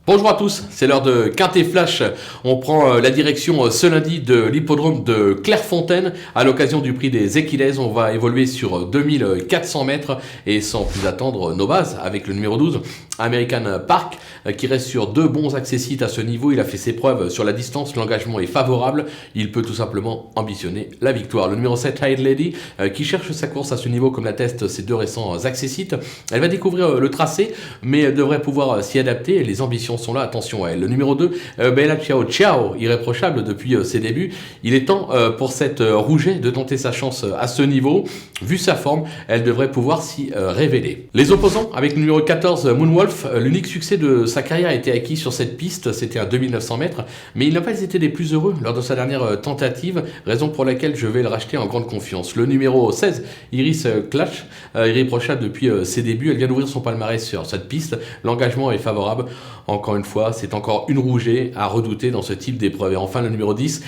Bonjour à tous, c'est l'heure de Quintet Flash. On prend la direction ce lundi de l'hippodrome de Clairefontaine à l'occasion du prix des Équilaises. On va évoluer sur 2400 mètres et sans plus attendre nos bases avec le numéro 12, American Park, qui reste sur deux bons accessites à ce niveau. Il a fait ses preuves sur la distance, l'engagement est favorable. Il peut tout simplement ambitionner la victoire. Le numéro 7, Hide Lady, qui cherche sa course à ce niveau comme l'attestent ses deux récents accessites. Elle va découvrir le tracé, mais elle devrait pouvoir s'y adapter. Les ambitions sont là, attention à elle. Le numéro 2, Bella Ciao Ciao, irréprochable depuis ses débuts. Il est temps pour cette Rouget de tenter sa chance à ce niveau. Vu sa forme, elle devrait pouvoir s'y révéler. Les opposants, avec le numéro 14, Moonwolf, l'unique succès de sa carrière a été acquis sur cette piste, c'était à 2900 mètres, mais il n'a pas été des plus heureux lors de sa dernière tentative, raison pour laquelle je vais le racheter en grande confiance. Le numéro 16, Iris Clash, irréprochable depuis ses débuts, elle vient d'ouvrir son palmarès sur cette piste, l'engagement est favorable. Encore une fois, c'est encore une Rouget à redouter dans ce type d'épreuve. Et enfin, le numéro 10,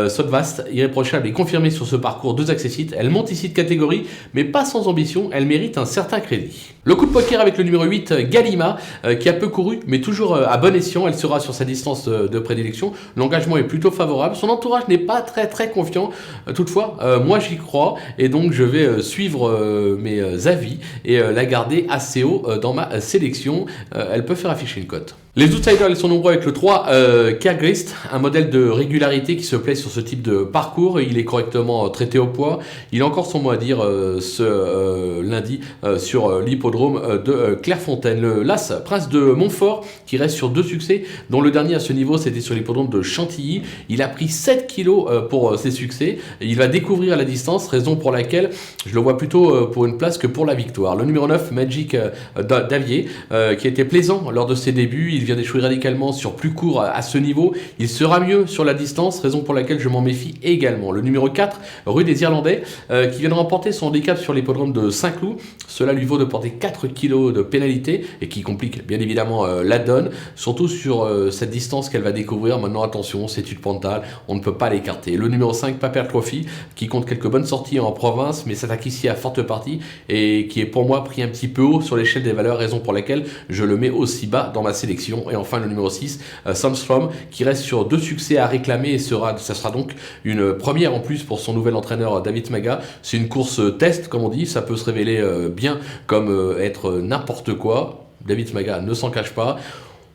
Sodvast, irréprochable et confirmé sur ce parcours, deux accessites. Elle monte ici de catégorie, mais pas sans ambition. Elle mérite un certain crédit. Le coup de poker avec le numéro 8, Galima, qui a peu couru, mais toujours à bon escient. Elle sera sur sa distance de prédilection. L'engagement est plutôt favorable. Son entourage n'est pas très confiant. Toutefois, moi j'y crois. Et donc, je vais suivre mes avis et la garder assez haut dans ma sélection. Elle peut faire afficher une cote. Les outsiders, ils sont nombreux avec le 3, Kergrist, un modèle de régularité qui se plaît sur ce type de parcours. Il est correctement traité au poids. Il a encore son mot à dire ce lundi sur l'hippodrome de Clairefontaine. Le Las, Prince de Montfort, qui reste sur deux succès, dont le dernier à ce niveau, c'était sur l'hippodrome de Chantilly. Il a pris 7 kilos pour ses succès. Il va découvrir la distance, raison pour laquelle je le vois plutôt pour une place que pour la victoire. Le numéro 9, Magic Davier, qui était plaisant lors de ses débuts. Il vient d'échouer radicalement sur plus court à ce niveau. Il sera mieux sur la distance, raison pour laquelle je m'en méfie également. Le numéro 4, Rue des Irlandais, qui vient de remporter son handicap sur l'hippodrome de Saint-Cloud. Cela lui vaut de porter 4 kilos de pénalité et qui complique bien évidemment la donne, surtout sur cette distance qu'elle va découvrir. Maintenant, attention, c'est une pantale, on ne peut pas l'écarter. Le numéro 5, Paper Trophy, qui compte quelques bonnes sorties en province, mais s'attaque ici à forte partie et qui est pour moi pris un petit peu haut sur l'échelle des valeurs, raison pour laquelle je le mets aussi bas dans ma sélection. Et enfin, le numéro 6, Samstrom, qui reste sur deux succès à réclamer et ça sera donc une première en plus pour son nouvel entraîneur David Maga. C'est une course test, comme on dit, ça peut se révéler bien comme être n'importe quoi. David Maga ne s'en cache pas.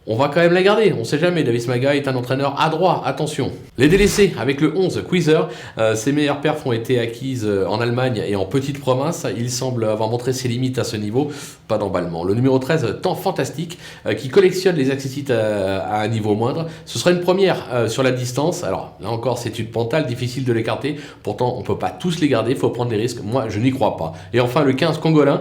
On va quand même la garder, on sait jamais, David Maga est un entraîneur adroit, attention. Les délaissés avec le 11, Quizer, ses meilleures perfs ont été acquises en Allemagne et en petite province. Il semble avoir montré ses limites à ce niveau, pas d'emballement. Le numéro 13, Temps Fantastique, qui collectionne les accessites à un niveau moindre. Ce sera une première sur la distance. Alors là encore, c'est une pantale, difficile de l'écarter. Pourtant, on ne peut pas tous les garder, il faut prendre des risques. Moi, je n'y crois pas. Et enfin, le 15, Congolin,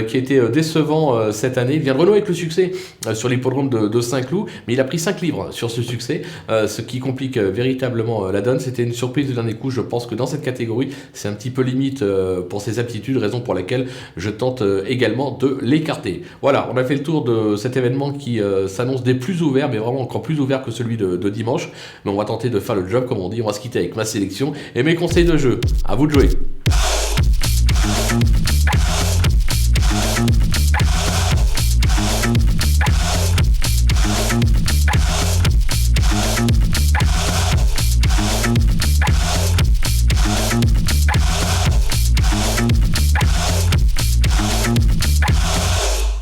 qui était décevant cette année. Il vient de renouer avec le succès sur l'hippodrome de Saint-Cloud, mais il a pris 5 livres sur ce succès, ce qui complique véritablement la donne. C'était une surprise du dernier coup. Je pense que dans cette catégorie, c'est un petit peu limite pour ses aptitudes, raison pour laquelle je tente également de l'écarter. Voilà, on a fait le tour de cet événement qui s'annonce des plus ouverts, mais vraiment encore plus ouvert que celui de dimanche. Mais on va tenter de faire le job, comme on dit. On va se quitter avec ma sélection et mes conseils de jeu. À vous de jouer.